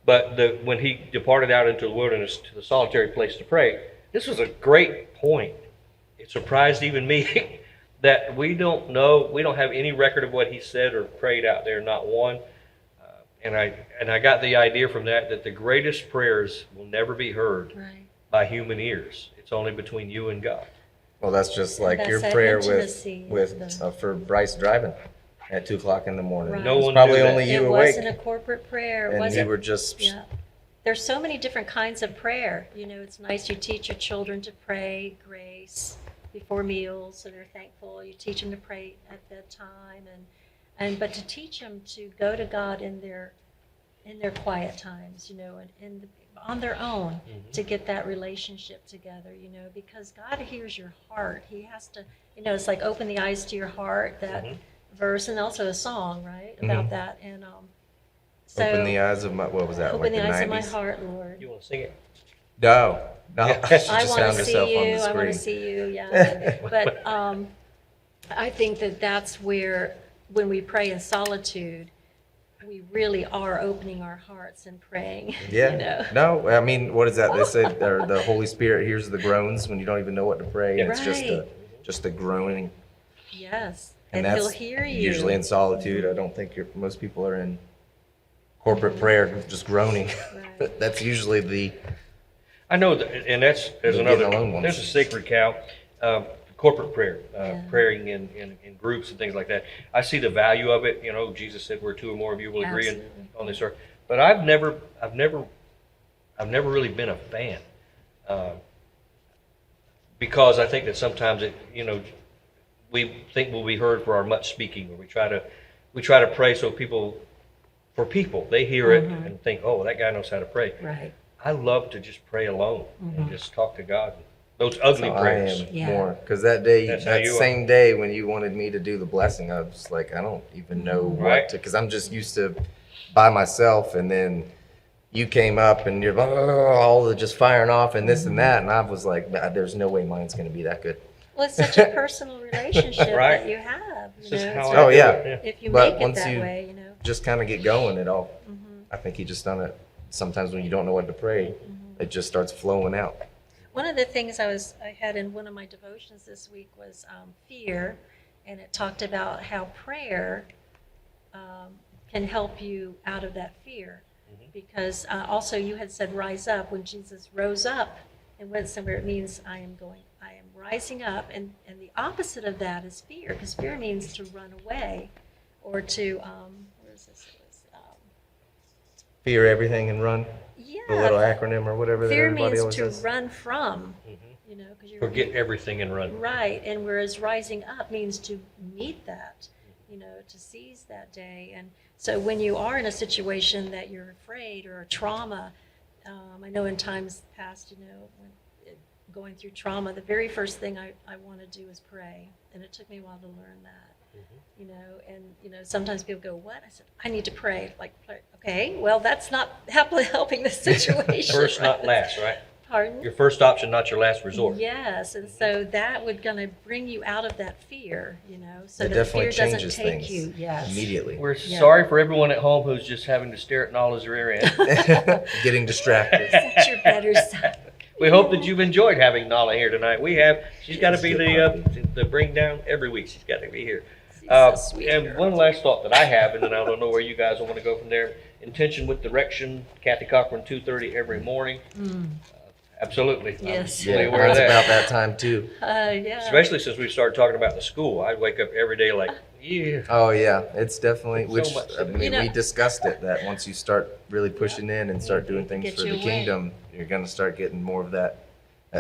But when he departed out into the wilderness to the solitary place to pray, this was a great point. It surprised even me that we don't have any record of what he said or prayed out there, not one. And I got the idea from that the greatest prayers will never be heard Right. by human ears. It's only between you and God. Well, that's just like That's your that prayer intimacy for Bryce driving at 2:00 in the morning. Right. No It's one probably knew that. only you It awake, wasn't a corporate prayer. It and wasn't. you were just Yeah. There's so many different kinds of prayer. It's nice you teach your children to pray grace before meals, so they're thankful. You teach them to pray at bedtime, but to teach them to go to God in their quiet times, and on their own to get that relationship together, because God hears your heart. He has to, it's like open the eyes to your heart, that verse, and also a song, right, about that. And so open the eyes of my, what was that, open like the eyes 90s? of my heart, Lord. You want to sing it? No. Yeah. She I just want found to see herself on you. the I want to screen. see you. Yeah. But I think that's where, when we pray in solitude, we really are opening our hearts and praying. Yeah. No, I mean, what is that? They say or the Holy Spirit hears the groans when you don't even know what to pray. And it's Right. just a groaning. Yes. And And He'll that's hear you. usually in solitude. I don't think most people are in corporate prayer, just groaning. Right. That's usually the I know that, and there's The another, getting alone ones. there's a sacred cow, corporate prayer, Yeah. praying in groups and things like that. I see the value of it. You know, Jesus said, "Where two or more of you will agree Absolutely. on this earth." But I've never really been a fan, because I think that sometimes we think we'll be heard for our much speaking, or we try to pray so people they hear it and think, "Oh, that guy knows how to pray." Right. I love to just pray alone and just talk to God. Those ugly So prayers. I am Yeah. more because that day, That's how that you are. same day when you wanted me to do the blessing, I was like, I don't even know Right. what to, because I'm just used to by myself, and then you came up and you're all the just firing off and this and that, and I was like, "Nah, there's no way mine's going to be that good." Well, it's such a personal relationship Right. that you have. This You is know, how it's I Oh, do yeah. it. if you But make it once that you- way, you know. Just kind of get going, it all. Mhm. I think you just done it. Sometimes when you don't know what to pray, it just starts flowing out. One of the things I had in one of my devotions this week was fear, and it talked about how prayer can help you out of that fear. Because also you had said rise up. When Jesus rose up and went somewhere, it means I am rising up, and the opposite of that is fear, because fear means to run away, or to where is this? It was, Fear everything and run. yeah, The little acronym or whatever that fear everybody means always to says. run from, you know, because you're Forget everything and run. right, and whereas rising up means to meet that, you know, to seize that day. And so when you are in a situation that you're afraid or a trauma, I know in times past, you know, when going through trauma, the very first thing I want to do is pray, and it took me a while to learn that. You know, and you know, sometimes people go, "What?" I said, "I need to pray." Like, okay, well, that's not helping the situation. First, not right? last, right? Pardon? Your first option, not your last resort. Yes, and so that would gonna bring you out of that fear, you know, so It that definitely fear doesn't changes take things you. Yes. immediately. We're Yeah. sorry for everyone at home who's just having to stare at Nala's rear end. Getting distracted. That's your better side. We hope that you've enjoyed having Nala here tonight. We have. She's got to She's be a good the bring down every week. She's got to be here. She's a sweet And girl. one last thought that I have, and then I don't know where you guys want to go from there. Intention with direction. Kathy Cochran, 2:30 every morning. Absolutely. I'm Yes. fully Yeah, aware of mine's that. about that time too. Yeah. Especially since we started talking about the school. I'd wake up every day like, yeah. Oh yeah, it's definitely So which much. I mean, You know- we discussed it that once you start really pushing in and start doing things Get for your the way. kingdom, you're gonna start getting more of that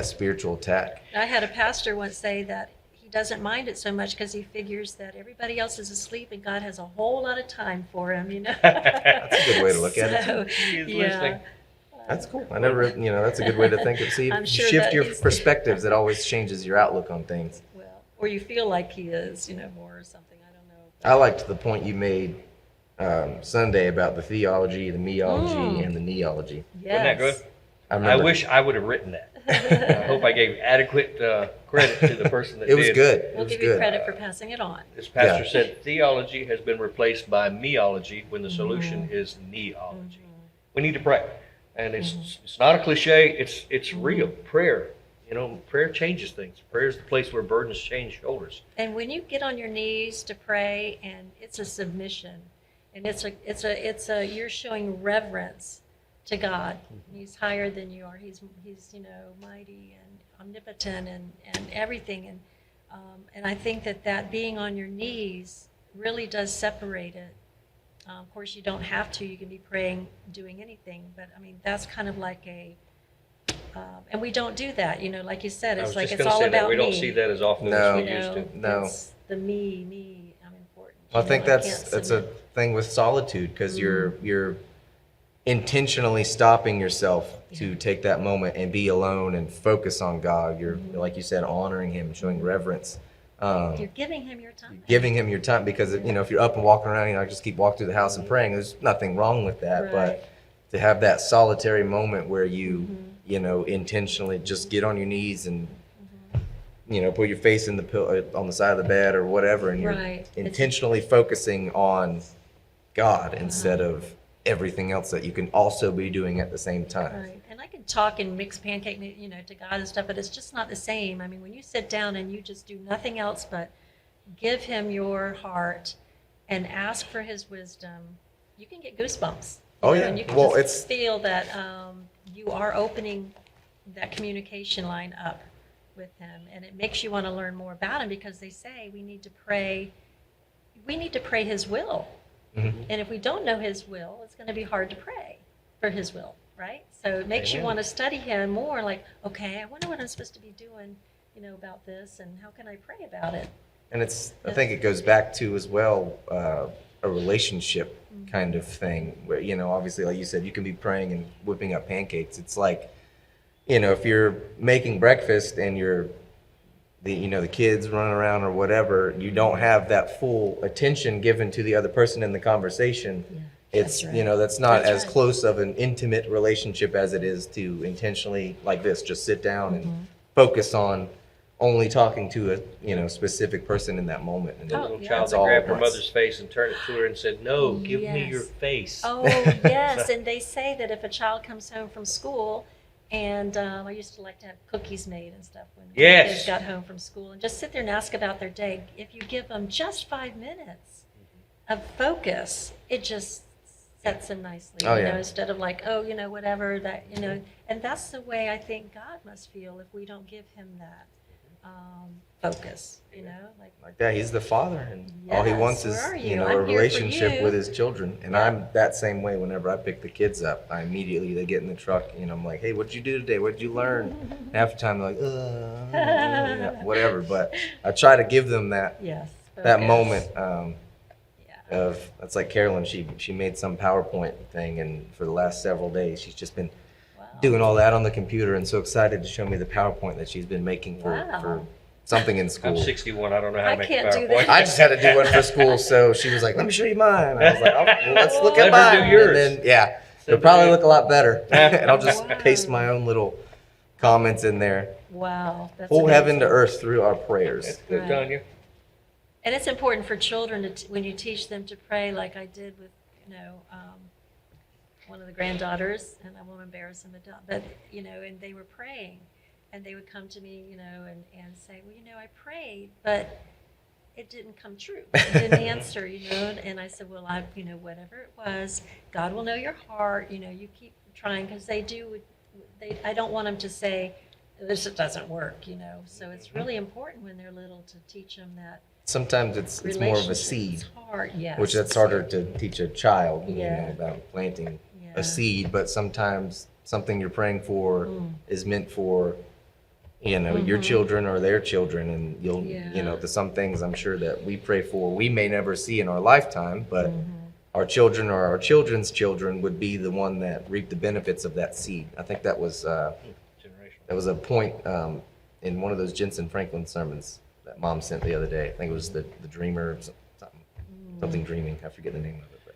spiritual attack. I had a pastor once say that he doesn't mind it so much because he figures that everybody else is asleep and God has a whole lot of time for him, you know. That's a good way to look at it. So, He is yeah. listening. That's cool. I never, that's a good way to think of. See, I'm if you sure shift that your he's- perspectives, it always changes your outlook on things. Well, or you feel like he is, you know, more or something. I don't know. I liked the point you made Sunday about the theology, the meology, and the neology. Yes. Wasn't that good? I I remember wish I would have written that. I hope I gave adequate credit to the person that it was did. good. It We'll was give you good. credit for passing it on. This pastor Yeah. said theology has been replaced by meology when the solution is neology. We need to pray. And it's not a cliche, it's real. Prayer. You know, prayer changes things. Prayer is the place where burdens change shoulders. And when you get on your knees to pray, and it's a submission, and it's a you're showing reverence to God. He's higher than you are. He's you know, mighty and omnipotent and everything. And I think that being on your knees really does separate it. Of course, you don't have to. You can be praying, doing anything. But I mean, that's kind of like and we don't do that. You know, like you said, I it's was like just it's going to all say that. about We don't me. see that as often No. as we You used know, to. No. it's the me, I'm important. I You think know, I that's can't a submit. thing with solitude because you're intentionally stopping yourself to take that moment and be alone and focus on God. You're like you said, honoring Him, showing reverence, You're giving him your time. giving Him your time. Because if you're up and walking around, I just keep walking through the house and praying. There's nothing wrong with that, Right. but to have that solitary moment where you intentionally just get on your knees and put your face in the pillow on the side of the bed or whatever, and you're Right. intentionally focusing on God instead of everything else that you can also be doing at the same time. Right. And I can talk and mix pancake, to God and stuff, but it's just not the same. I mean, when you sit down and you just do nothing else but give him your heart and ask for his wisdom, you can get goosebumps. Oh, You know, yeah. and you can Well, just it's- feel that you are opening that communication line up with him, and it makes you want to learn more about him because they say we need to pray. We need to pray His will, Mhm. and if we don't know His will, it's going to be hard to pray for His will, right? So it makes you Amen. want to study Him more. Like, okay, I wonder what I'm supposed to be doing, about this, and how can I pray about it? And I think it goes back to as well a relationship kind of thing where, obviously, like you said, you can be praying and whipping up pancakes. It's like, if you're making breakfast and the kids running around or whatever, you don't have that full attention given to the other person in the conversation. Yeah, It's, that's right. that's not That's as right. close of an intimate relationship as it is to intentionally, like this, just sit down Mm-hmm. and focus on only talking to a specific person in that moment. And The Oh, little yeah. child It's that all grabbed at her once. mother's face and turned it to her and said, "No, give me your Yes. face." Oh, yes, and they say that if a child comes home from school, and I used to like to have cookies made and stuff when Yes. kids got home from school, and just sit there and ask about their day. If you give them just 5 minutes of focus, it just sets them nicely. Oh, yeah. Instead of like, whatever that, and that's the way I think God must feel if we don't give Him that focus. like that, he's the father, and all he Yes, wants is, where are you? a I'm here for relationship you. with his children. And Yeah. I'm that same way whenever I pick the kids up. They get in the truck, I'm like, hey, what'd you do today? What'd you learn? Half the time they're like, whatever. But I try to give them that Yes. that focus. moment Yeah. of, that's like Carolyn, she made some PowerPoint thing, and for the last several days, she's just been Wow. doing all that on the computer and so excited to show me the PowerPoint that she's been making for Wow. something in I'm school. 61. I don't know how I to make can't a do PowerPoint. that. I just had to do one for school, so she was like, "Let me show you mine." I was like, "Oh, well, let's look at Let her do mine." yours. And then, yeah, Send it'll probably it. look a lot better, and I'll just Wow. paste my own little comments in there. Wow. That's Pull heaven to amazing. earth through our prayers. That's good, Right. Tanya. And it's important for children when you teach them to pray, like I did with, one of the granddaughters, and I won't embarrass them, but, and they were praying, and they would come to me, and say, well, I prayed, but it didn't come true. It didn't answer, and I said, well, whatever it was, God will know your heart, you keep trying, because I don't want them to say, this doesn't work, so it's really important when they're little to teach them that Sometimes it's more of a relationship seed, is hard, yes. which that's harder to teach a child, Yeah. about planting Yeah. a seed. But sometimes something you're praying for is meant for, your children or their children, and you'll, Yeah. there's some things I'm sure that we pray for we may never see in our lifetime, but our children or our children's children would be the one that reap the benefits of that seed. I think that was Generational. a point in one of those Jensen Franklin sermons that Mom sent the other day. I think it was the Dreamer, something dreaming. I forget the name of it, but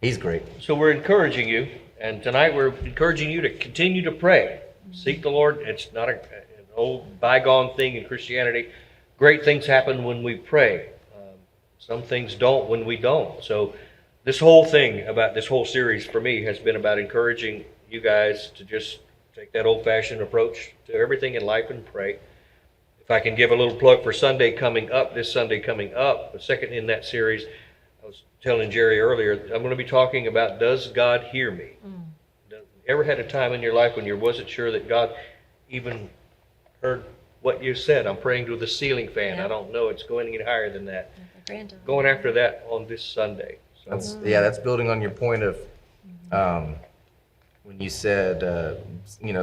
he's great. So we're encouraging you, and tonight we're encouraging you to continue to pray. Seek the Lord. It's not an old bygone thing in Christianity. Great things happen when we pray. Some things don't when we don't. So this whole thing about this whole series for me has been about encouraging you guys to just take that old-fashioned approach to everything in life and pray. If I can give a little plug for this Sunday coming up, the second in that series, I was telling Jerry earlier, I'm going to be talking about, does God hear me? Ever had a time in your life when you wasn't sure that God even heard what you said? I'm praying to the ceiling fan. Yeah. I don't know. It's going any higher than that. Like my granddaughter. Going after that on this Sunday. So That's building on your point of when you said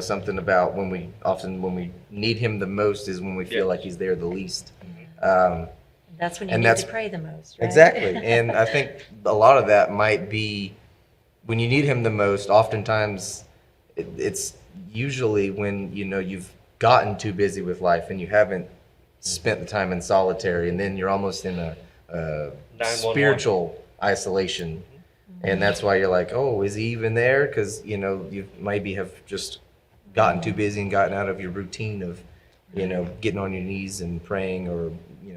something about when we need him the most is when we feel Yeah. like he's there the least. That's when you And need that's- to pray the most, right? Exactly. And I think a lot of that might be when you need him the most, oftentimes it's usually when, you've gotten too busy with life and you haven't spent the time in solitary, and then you're almost in a 911. spiritual isolation. And that's why you're like, oh, is he even there? Because, you maybe have just gotten too busy and gotten out of your routine of, getting on your knees and praying, or,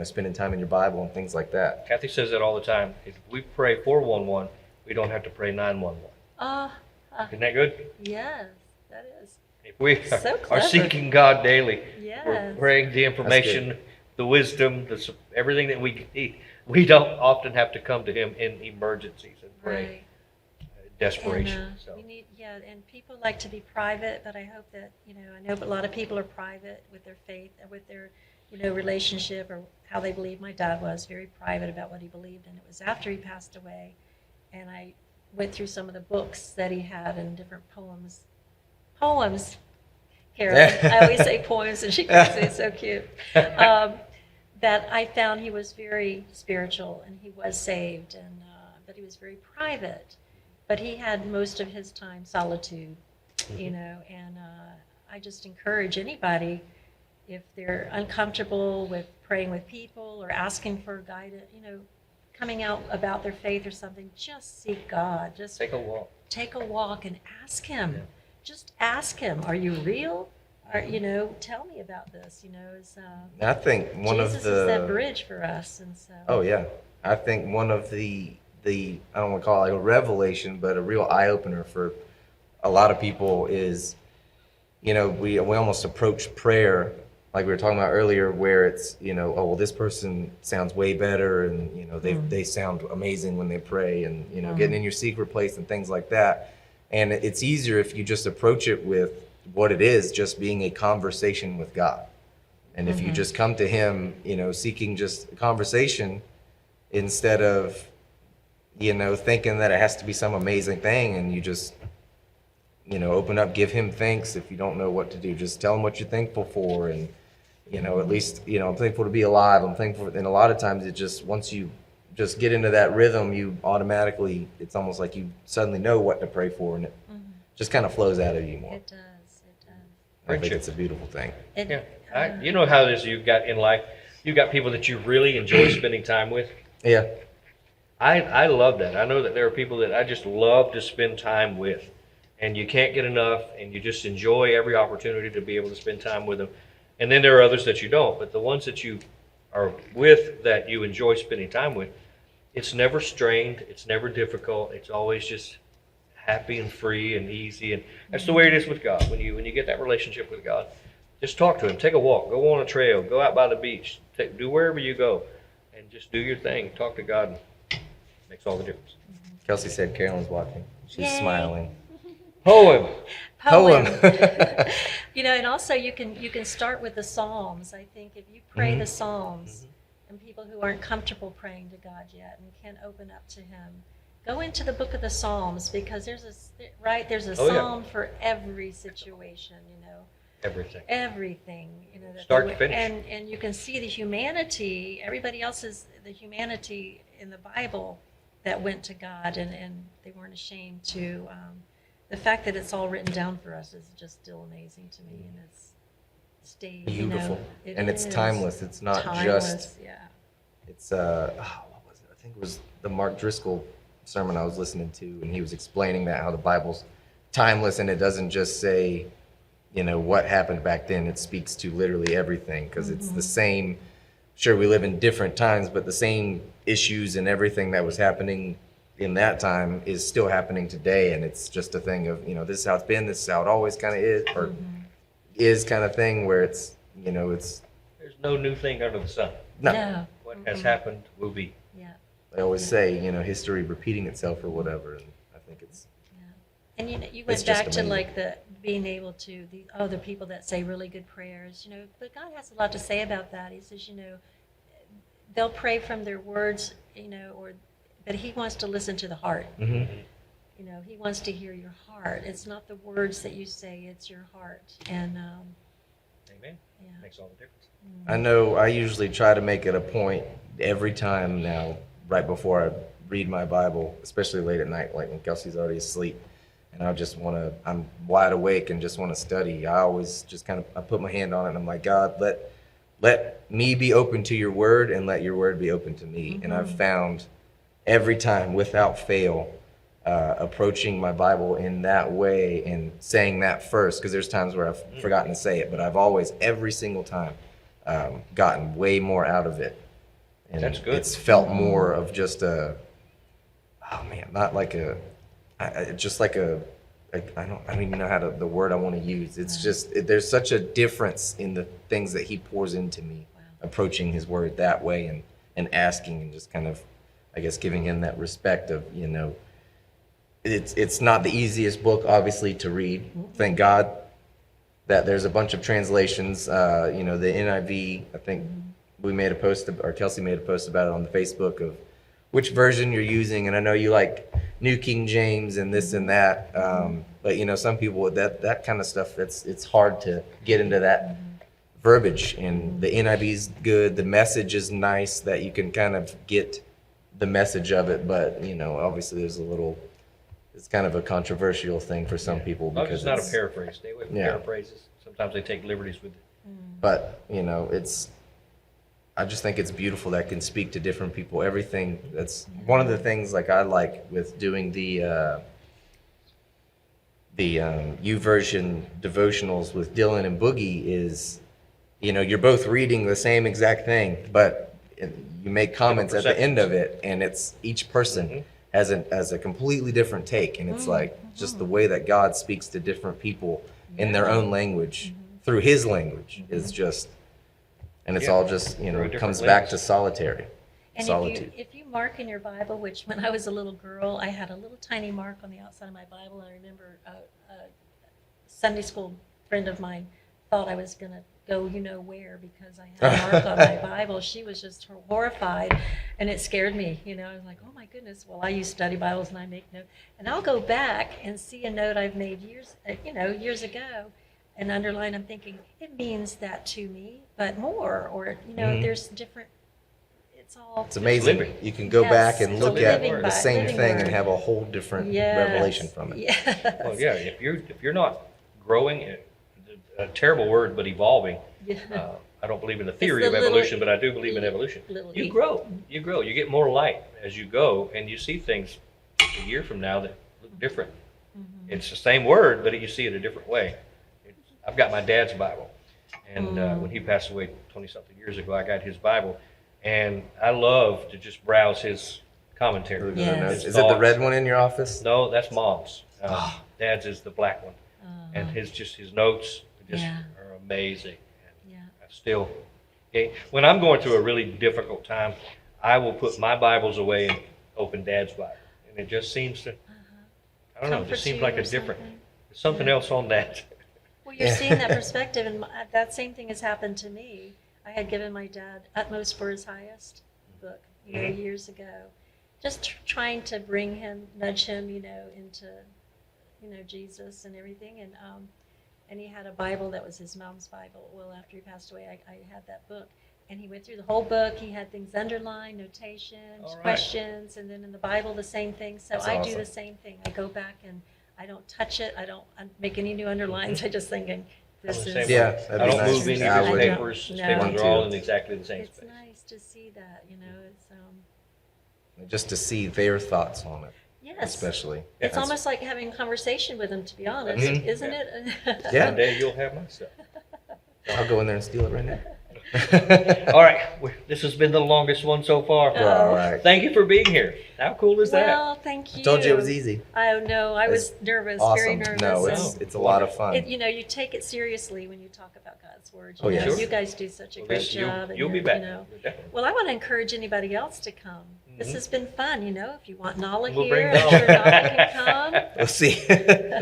spending time in your Bible and things like that. Kathy says that all the time. If we pray 411, we don't have to pray 911. Isn't that good? Yes, that is. If we So are clever. seeking God daily, Yes. we're praying the information, the wisdom, everything that we need. We don't often have to come to Him in emergencies and pray. Right. desperation. And, So you need, yeah, and people like to be private, but I hope that, I know a lot of people are private with their faith, with their, relationship or how they believe. My dad was very private about what he believed, and it was after he passed away, and I went through some of the books that he had and different poems, Carolyn. I always say poems, and she thinks it's so cute. That I found he was very spiritual, and he was saved, and but he was very private. But he had most of his time solitude, and I just encourage anybody, if they're uncomfortable with praying with people or asking for guidance, coming out about their faith or something, just seek God. Just take a walk. Take a walk and ask Him. Yeah. Just ask Him, are you real? Or, tell me about this. I think one Jesus of the is that bridge for us, and so. Oh yeah, I think one of the I don't want to call it like a revelation, but a real eye opener for a lot of people is, we almost approach prayer like we were talking about earlier, where it's oh well, this person sounds way better, and they sound amazing when they pray, and getting in your secret place and things like that. And it's easier if you just approach it with what it is, just being a conversation with God. And if you just come to Him, seeking just a conversation instead of, thinking that it has to be some amazing thing, and you just, open up, give Him thanks. If you don't know what to do, just tell Him what you're thankful for. And, at least, I'm thankful to be alive. I'm thankful. And a lot of times it just, once you just get into that rhythm, you automatically, it's almost like you suddenly know what to pray for, and it just kind of flows out of you more. It does. I think it's a beautiful thing. Yeah. You know how it is you've got in life. You've got people that you really enjoy spending time with. Yeah. I love that. I know that there are people that I just love to spend time with, and you can't get enough, and you just enjoy every opportunity to be able to spend time with them. And then there are others that you don't, but the ones that you are with that you enjoy spending time with, it's never strained, it's never difficult, it's always just happy and free and easy. And that's the way it is with God. When you get that relationship with God, just talk to Him, take a walk, go on a trail, go out by the beach, do wherever you go, and just do your thing. Talk to God. Makes all the difference. Kelsey said Carolyn's watching. She's Yay. smiling. Poem. And also you can start with the Psalms. I think if you pray the Psalms, and people who aren't comfortable praying to God yet and can't open up to Him, go into the book of the Psalms, because there's a psalm for every situation. Everything. Start to finish. And you can see the humanity. Everybody else's the humanity in the Bible that went to God, and they weren't ashamed to. The fact that it's all written down for us is just still amazing to me, and it's stayed Beautiful. And it's is. timeless. It's not Timeless, just. yeah. It's what was it? I think it was the Mark Driscoll sermon I was listening to, and he was explaining that how the Bible's timeless, and it doesn't just say, what happened back then. It speaks to literally everything, because it's the same. Sure, we live in different times, but the same issues and everything that was happening in that time is still happening today. And it's just a thing of, this is how it's been, this is how it always kind of is, or is kind of thing, where it's, it's. There's no new thing under the sun. No. What has happened will be. Yeah. I always say, history repeating itself or whatever, and I think it's. Yeah. And you It's went just back to amazing. like the being able to the other people that say really good prayers, but God has a lot to say about that. He says, they'll pray from their words, but He wants to listen to the heart. He wants to hear your heart. It's not the words that you say, it's your heart. And Amen. yeah. Makes all the difference. I know I usually try to make it a point every time now, right before I read my Bible, especially late at night, like when Kelsey's already asleep, and I'm wide awake and just want to study. I always just I put my hand on it and I'm like, God, let me be open to your word, and let your word be open to me. And I've found every time, without fail, approaching my Bible in that way and saying that first, because there's times where I've forgotten to say it, but I've always, every single time, gotten way more out of it. And That's good. It's felt more of just not like just like I don't even know the word I want to use. It's just, there's such a difference in the things that He pours into me, approaching His word that way, and asking, and just kind of, I guess, giving Him that respect of, it's not the easiest book, obviously, to read. Thank God that there's a bunch of translations. You know, the NIV, I think we made a post, or Kelsey made a post about it on the Facebook of which version you're using. And I know you like New King James and this and that. But, you know, some people with that kind of stuff, it's hard to get into that verbiage. And the NIV's good. The message is nice that you can kind of get the message of it. But, you know, obviously there's it's kind of a controversial thing for some people No, because it's not a paraphrase. Stay away from Yeah. paraphrases. Sometimes they take liberties with it. But, you know, I just think it's beautiful that can speak to different people. Everything, that's one of the things like I like with doing the YouVersion devotionals with Dylan and Boogie is, you know, you're both reading the same exact thing, but you make comments at the end of it, and it's each person has a completely different take, and it's like just the way that God speaks to different people in their own language through His language is just, and it's all just, you know, Through a it different comes back lens. to solitary. And Solitude. if you mark in your Bible, which when I was a little girl, I had a little tiny mark on the outside of my Bible. I remember a Sunday school friend of mine thought I was going to go you know where because I had a mark on my Bible. She was just horrified, and it scared me. You know, I was like, oh my goodness. Well, I use study Bibles and I make notes, and I'll go back and see a note I've made years ago, and underline. I'm thinking it means that to me, but more, or you know, there's different. It's amazing. living. You can go Yes, back and it's a look at living the same living thing and word. have a whole different Yes. revelation from it. Yes. Well, yeah, if you're not growing, a terrible word, but evolving. Yeah. I don't believe in the theory the of little evolution, but I do believe in evolution. little You e. grow. You grow. You get more light as you go, and you see things a year from now that look different. It's the same word, but you see it a different way. I've got my dad's Bible, and when he passed away 20-something years ago, I got his Bible, and I love to just browse his commentary. Yes. Is it the red one in your office? No, that's Mom's. Dad's is the black one, and his notes just Yeah. are amazing. Yeah. I still, when I'm going through a really difficult time, I will put my Bibles away and open Dad's Bible, and it just seems to, I don't know, it Comfort just seems you like or a different, something. there's something else on that. Well, you're seeing that perspective, and that same thing has happened to me. I had given my dad Utmost for His Highest book, years ago, just trying to nudge him, into, Jesus and everything, and he had a Bible that was his mom's Bible. Well, after he passed away, I had that book, and he went through the whole book. He had things underlined, notations, All right. questions, and then in the Bible, the same thing. So That's I do awesome. the same thing. I go back and I don't touch it. I don't make any new underlines. I just thinking, this I'm the is. same Yeah, way. that'd I be don't nice. move any I of his would- papers. His No. papers are all in exactly the same It's space. nice to see that, it's, Just to see their thoughts on it, yes. especially. It's That's- almost like having a conversation with them, to be honest, Mhm. isn't it? Yeah. One day you'll have my stuff. I'll go in there and steal it right now. All right, this has been the longest one so far. Oh. All right. Thank you for being here. How cool is that? Well, thank you. I told you it was easy. I know. I was nervous, very Awesome. nervous. No, and it's a lot of fun. you take it seriously when you talk about God's Word. Oh, yes. You guys do such a Well, great this- job. You'll and be you're, back. Definitely. Well, I want to encourage anybody else to come. This has been fun, If you want Nala We'll here, bring I'm sure Nala can come. We'll see.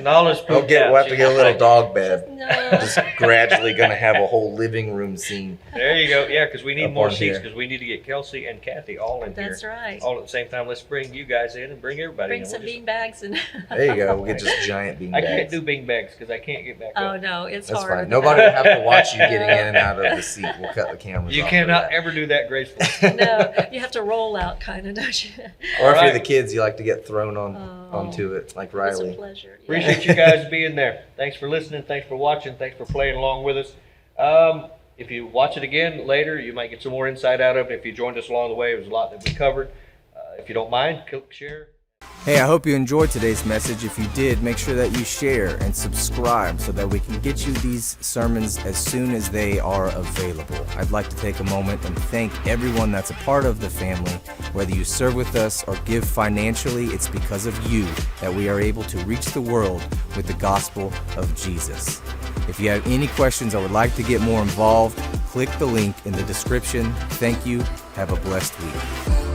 Nala's We'll pooped out. have to get a little dog bed. No. Just gradually gonna have a whole living room scene. There you go. Yeah, because we need Up more on seats here. because we need to get Kelsey and Kathy all in That's here. right. All at the same time. Let's bring you guys in and bring everybody Bring in. some We'll just- bean bags and. There you go. We'll get just giant bean I bags. can't do bean bags because I can't get back Oh up. no, it's That's hard. fine. Nobody will have to watch you getting in and out of the seat. We'll cut the cameras You off. cannot for that. ever do that gracefully. No, you have to roll out, kind of, don't you? Or if All you're the right. kids, you like to get thrown Oh. onto it, like It's a Riley. pleasure. Yeah. Appreciate you guys being there. Thanks for listening. Thanks for watching. Thanks for playing along with us. If you watch it again later, you might get some more insight out of it. If you joined us along the way, it was a lot that we covered. If you don't mind, click share. Hey, I hope you enjoyed today's message. If you did, make sure that you share and subscribe so that we can get you these sermons as soon as they are available. I'd like to take a moment and thank everyone that's a part of the family. Whether you serve with us or give financially, it's because of you that we are able to reach the world with the gospel of Jesus. If you have any questions or would like to get more involved, click the link in the description. Thank you. Have a blessed week.